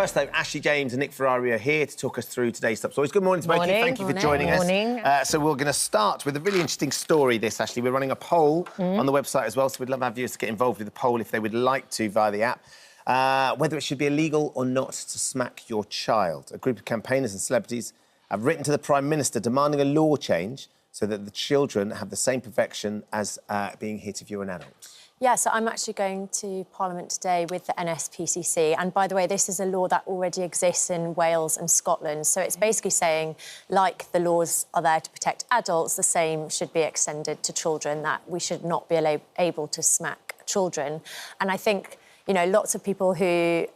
First though, Ashley James and Nick Ferrari are here to talk us through today's top stories. Good morning to both of you. Thank you for joining us. So we're going to start with a really interesting story, Ashley. We're running a poll on the website as well, so we'd love our viewers to get involved with the poll if they would like to via the app. Whether it should be illegal or not to smack your child. A group of campaigners and celebrities have written to the Prime Minister demanding a law change so that the children have the same protection as being hit if you're an adult. Yeah, so I'm actually going to Parliament today with the NSPCC. And by the way, this is a law that already exists in Wales and Scotland. So it's basically saying, like the laws are there to protect adults, the same should be extended to children, that we should not be able to smack children. And I think, you know, lots of people who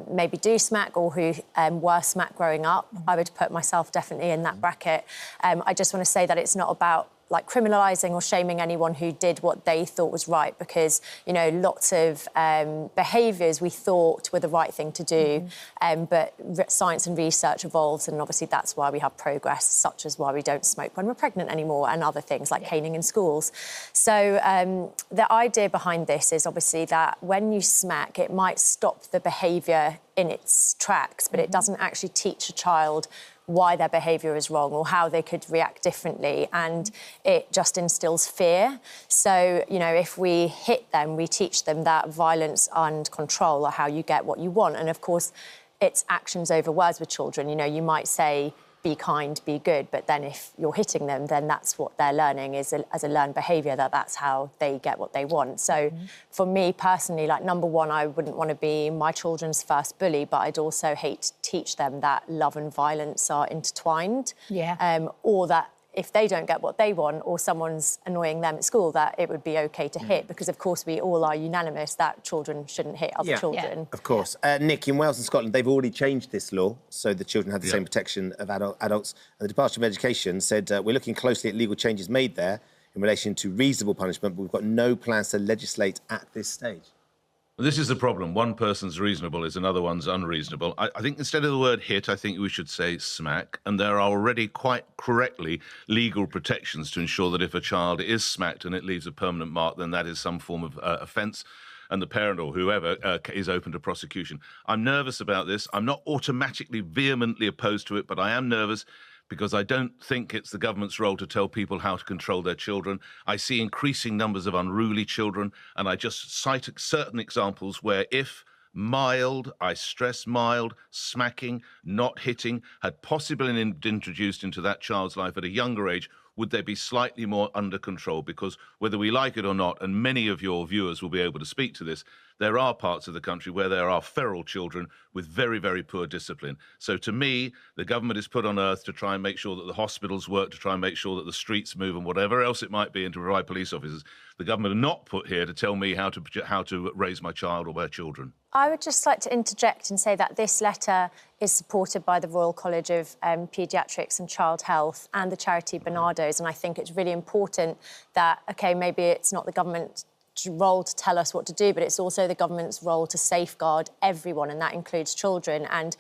maybe do smack or who were smacked growing up, I would put myself definitely in that bracket. I just want to say that it's not about like criminalising or shaming anyone who did what they thought was right, because, you know, lots of behaviours we thought were the right thing to do, but science and research evolves, and obviously that's why we have progress, such as why we don't smoke when we're pregnant anymore, and other things like caning in schools. So the idea behind this is obviously that when you smack, it might stop the behaviour in its tracks, but it doesn't actually teach a child why their behaviour is wrong or how they could react differently, and it just instills fear. So, you know, if we hit them, we teach them that violence and control are how you get what you want. And, of course, it's actions over words with children. You know, you might say, be kind, be good, but then if you're hitting them, then that's what they're learning is as a learned behaviour, that's how they get what they want. So for me personally, like, number one, I wouldn't want to be my children's first bully, but I'd also hate to teach them that love and violence are intertwined. Or that if they don't get what they want or someone's annoying them at school, that it would be OK to hit, because, of course, we all are unanimous that children shouldn't hit other children. Of course. Nick, in Wales and Scotland, they've already changed this law so the children have the same protection of adults. And the Department of Education said, we're looking closely at legal changes made there in relation to reasonable punishment, but we've got no plans to legislate at this stage. This is the problem. One person's reasonable is another one's unreasonable. I think instead of the word hit, I think we should say smack. And there are already quite correctly legal protections to ensure that if a child is smacked and it leaves a permanent mark, then that is some form of offence, and the parent or whoever is open to prosecution. I'm nervous about this. I'm not automatically vehemently opposed to it, but I am nervous because I don't think it's the government's role to tell people how to control their children. I see increasing numbers of unruly children, and I just cite certain examples where if mild, I stress mild, smacking, not hitting, had possibly been introduced into that child's life at a younger age, would they be slightly more under control? Because whether we like it or not, and many of your viewers will be able to speak to this, there are parts of the country where there are feral children with very, very poor discipline. So to me, the government is put on earth to try and make sure that the hospitals work, to try and make sure that the streets move and whatever else it might be, and to provide police officers. The government are not put here to tell me how to raise my child or my children. I would just like to interject and say that this letter is supported by the Royal College of Paediatrics and Child Health and the charity Barnardo's, and I think it's really important that, OK, maybe it's not the government's role to tell us what to do, but it's also the government's role to safeguard everyone, and that includes children. And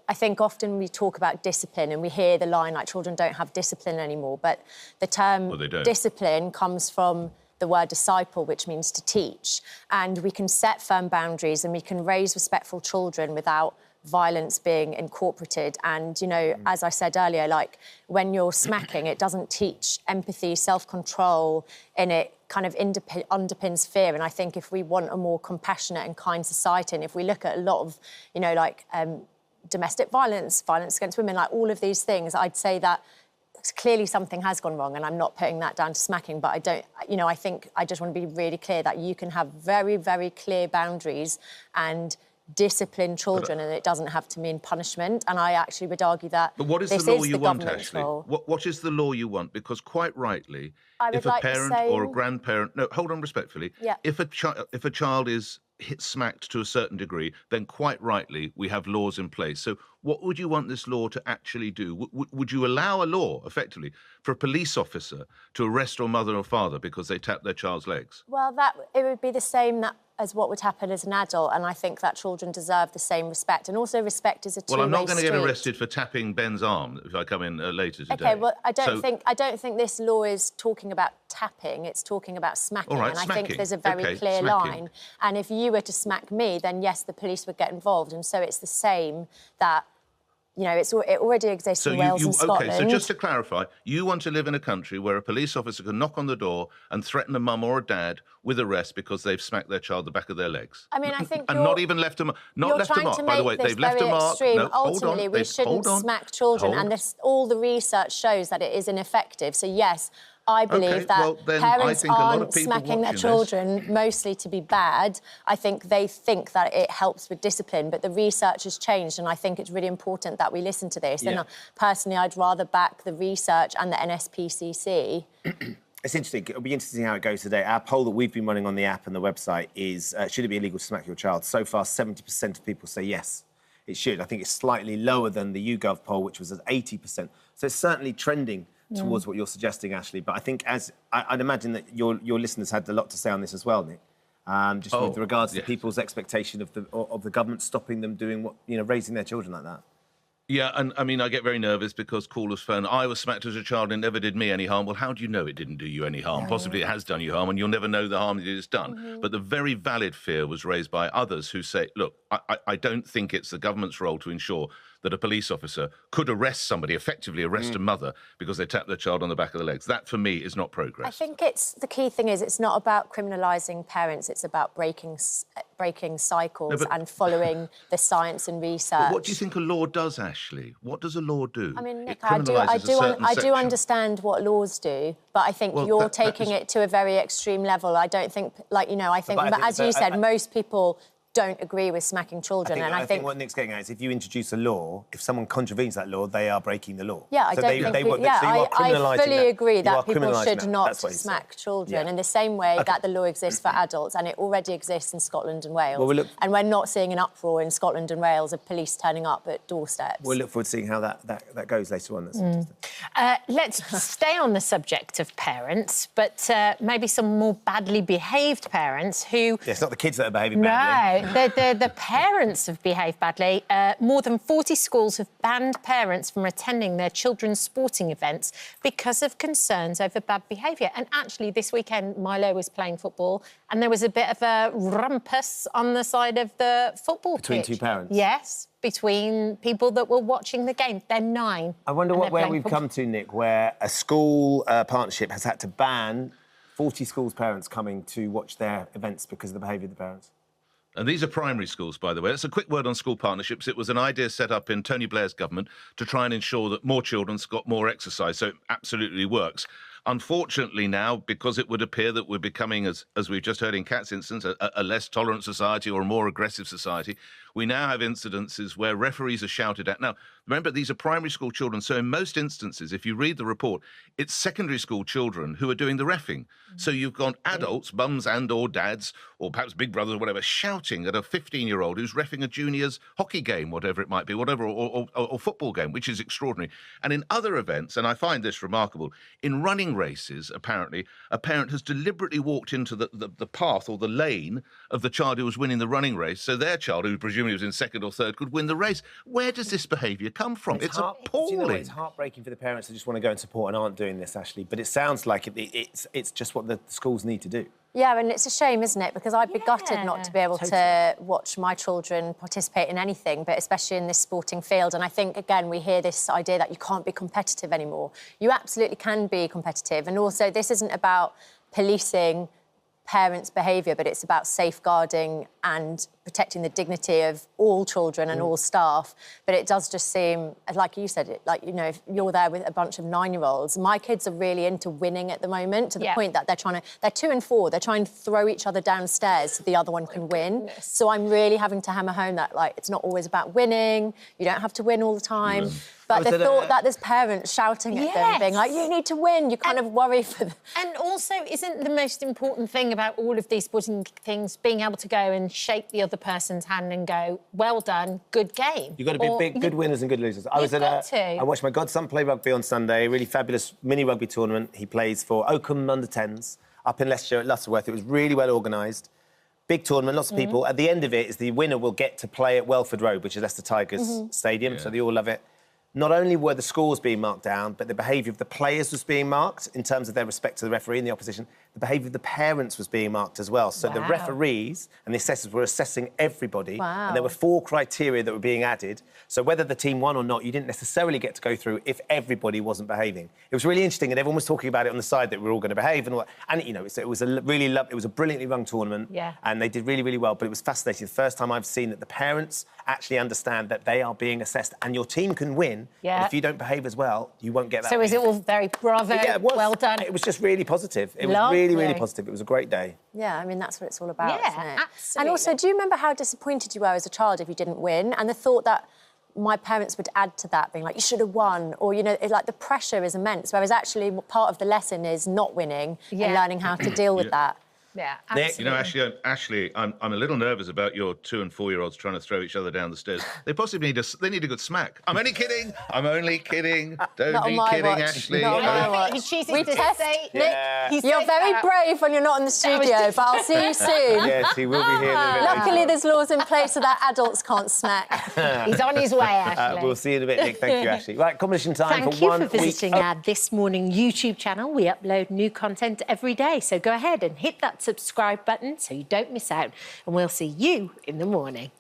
I think often we talk about discipline and we hear the line like children don't have discipline anymore, but the term discipline comes from the word disciple, which means to teach. And we can set firm boundaries and we can raise respectful children without violence being incorporated. And, you know, as I said earlier, like when you're smacking, it doesn't teach empathy, self-control, and it kind of underpins fear. And I think if we want a more compassionate and kind society, and if we look at a lot of, you know, like domestic violence, violence against women, like all of these things, I'd say that clearly something has gone wrong, and I'm not putting that down to smacking, but I don't, you know, I think I just want to be really clear that you can have very, very clear boundaries and discipline children, and it doesn't have to mean punishment. And I actually would argue that But what is the law you want, Ashley? What is the law you want? Because quite rightly, if a parent or a grandparent... No, hold on respectfully. If a child is smacked to a certain degree, then quite rightly, we have laws in place. So what would you want this law to actually do? Would you allow a law, effectively, for a police officer to arrest your mother or father because they tap their child's legs? Well, it would be the same that as what would happen as an adult, and I think that children deserve the same respect. And also, respect is a two-way Well, I'm not going to get street. arrested for tapping Ben's arm if I come in later today. OK, well, I don't think this law is talking about tapping. It's talking about smacking. All right, and smacking. I think there's a very clear line. And if you were to smack me, then yes, the police would get involved. And so it's the same that. You know, it already exists in Wales and Scotland. OK, so just to clarify, you want to live in a country where a police officer can knock on the door and threaten a mum or a dad with arrest because they've smacked their child the back of their legs. I mean, I think and not even left a mark. Not left a mark, by the way. They've left a mark. No, ultimately, we shouldn't smack children, and all the research shows that it is ineffective. So yes, I believe that parents aren't smacking their children mostly to be bad. I think they think that it helps with discipline, but the research has changed, and I think it's really important that we listen to this. And personally, I'd rather back the research and the NSPCC. It's interesting. It'll be interesting how it goes today. Our poll that we've been running on the app and the website is, should it be illegal to smack your child? So far, 70% of people say yes, it should. I think it's slightly lower than the YouGov poll, which was at 80%. So it's certainly trending towards what you're suggesting, Ashley. But I think, as I'd imagine that your listeners had a lot to say on this as well, Nick. Just with regards to people's expectation of the government stopping them doing what, raising their children like that. Yeah, and I mean, I get very nervous because callers phone, I was smacked as a child and it never did me any harm. Well, how do you know it didn't do you any harm? Possibly it has done you harm and you'll never know the harm that it's done. But the very valid fear was raised by others who say, look, I don't think it's the government's role to ensure that a police officer could arrest somebody, effectively arrest a mother, because they tapped their child on the back of the legs. That, for me, is not progress. I think the key thing is it's not about criminalising parents, it's about breaking cycles and following the science and research. But what do you think a law does, Ashley? What does a law do? I mean, Nick, I do understand what laws do, but I think you're taking it to a very extreme level. I don't think, but as you said, most people don't agree with smacking children. I think what Nick's getting at is if you introduce a law, if someone contravenes that law, they are breaking the law. Yeah, I fully agree that people should not smack children in the same way that the law exists for adults, and it already exists in Scotland and Wales. And we're not seeing an uproar in Scotland and Wales of police turning up at doorsteps. We'll look forward to seeing how that goes later on. That's interesting. Let's stay on the subject of parents, but maybe some more badly behaved parents who... Yeah, it's not the kids that are behaving badly. No. The parents have behaved badly. More than 40 schools have banned parents from attending their children's sporting events because of concerns over bad behaviour. And actually, this weekend, Milo was playing football and there was a bit of a rumpus on the side of the football pitch. Between two parents? Yes, between people that were watching the game. They're 9. I wonder where we've come to, Nick, where a school partnership has had to ban 40 schools' parents coming to watch their events because of the behaviour of the parents. And these are primary schools, by the way. That's a quick word on school partnerships. It was an idea set up in Tony Blair's government to try and ensure that more children got more exercise, so it absolutely works. Unfortunately now, because it would appear that we're becoming, as we've just heard in Kat's instance, a less tolerant society or a more aggressive society, we now have incidences where referees are shouted at. Now, remember, these are primary school children, so in most instances, if you read the report, it's secondary school children who are doing the reffing. So you've got adults, mums and or dads, or perhaps big brothers or whatever, shouting at a 15-year-old who's reffing a junior's hockey game, whatever it might be, or football game, which is extraordinary. And in other events, and I find this remarkable, in running races, apparently, a parent has deliberately walked into the path or the lane of the child who was winning the running race, so their child, who presumably was in second or third, could win the race. Where does this behaviour come from? It's appalling. Do you know what? It's heartbreaking for the parents who just want to go and support and aren't doing this, Ashley. But it sounds like it's just what the schools need to do. Yeah, and it's a shame, isn't it? Because I'd be gutted not to be able to watch my children participate in anything, but especially in this sporting field. And I think, again, we hear this idea that you can't be competitive anymore. You absolutely can be competitive. And also, this isn't about policing parents' behaviour, but it's about safeguarding and protecting the dignity of all children and all staff. But it does just seem, like you said, if you're there with a bunch of 9-year-olds, my kids are really into winning at the moment, to the point that they're 2 and 4, they're trying to throw each other downstairs so the other one can win. So I'm really having to hammer home that, it's not always about winning, you don't have to win all the time. But the thought that there's parents shouting at them, being like, you need to win, you kind of worry for them. And also, isn't the most important thing about all of these sporting things being able to go and shake the other person's hand and go, well done, good game? You've got to be good winners and good losers. I watched my godson play rugby on Sunday, a really fabulous mini rugby tournament. He plays for Oakham Under-10s up in Leicestershire at Lutterworth. It was really well organised. Big tournament, lots of people. At the end of it is the winner will get to play at Welford Road, which is Leicester Tigers stadium, so they all love it. Not only were the scores being marked down, but the behaviour of the players was being marked in terms of their respect to the referee and the opposition. The behaviour of the parents was being marked as well. So the referees and the assessors were assessing everybody. And there were 4 criteria that were being added. So whether the team won or not, you didn't necessarily get to go through if everybody wasn't behaving. It was really interesting, and everyone was talking about it on the side that we were all going to behave and all that. And, you know, it was a brilliantly run tournament. Yeah. And they did really, really well. But it was fascinating. The first time I've seen that the parents actually understand that they are being assessed and your team can win. Yeah. But if you don't behave as well, you won't get that. So is it all very bravo? Yeah, it was. Well done. It was just really positive. It was Lovely. really, really positive. It was a great day. Yeah, I mean, that's what it's all about, Yeah, isn't it? absolutely. And also, do you remember how disappointed you were as a child if you didn't win? And the thought that my parents would add to that, being like, you should have won, or, you know, like the pressure is immense, whereas actually part of the lesson is not winning and learning how to deal with that. Yeah, Nick, you know, Ashley, I'm a little nervous about your 2- and 4-year-olds trying to throw each other down the stairs. They possibly need a good smack. I'm only kidding. Don't be kidding, Ashley. Not on my watch. He chooses We to test, say... Nick, you're very brave when you're not in the studio, but I'll see you soon. Yes, he will be here in a bit Luckily, later. there's laws in place so that adults can't smack. He's on his way, Ashley. We'll see you in a bit, Nick. Thank you, Ashley. Right, competition time Thank for you 1 for visiting week. our This Morning YouTube channel. We upload new content every day, so go ahead and hit that subscribe button so you don't miss out, and we'll see you in the morning.